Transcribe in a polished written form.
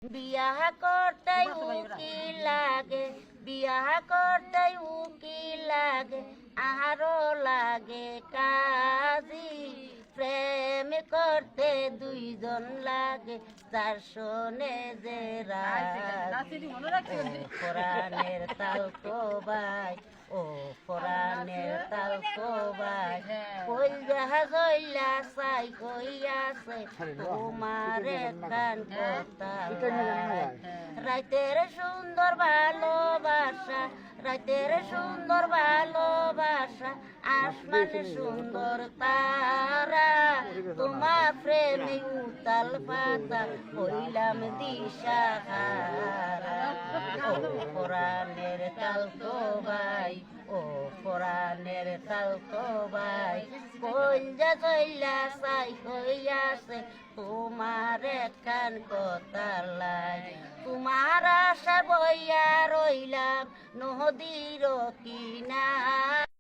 বিয়াহ করতে উকিল লাগে, বিয়াহ করতে উকিল লাগে, আরো লাগে কাজী। প্রেম করতে দুইজন লাগে, তার শোনে যে কোরআনের তালকো ভাই, ও কোরআনের তালকো ভাই, কই জাহাজ হইলা চাই কইয়াছে তোমারে কান কথা। রাইতের সুন্দর ভালোবাসা, রাইতের সুন্দর ভালোবাসা, আসমানে সুন্দর তারা, তোমার প্রেমে উতাল পাতাল হইলাম দিশাহারা। ও কোরআনের তালকো ভাই, ও কোরআনের তালকো ভাই, কইলা চইলা চাই কইয়াছে তোমার কান কথা লাই। তোমার আশা বইয়া রইলাম নদীর কিনারা।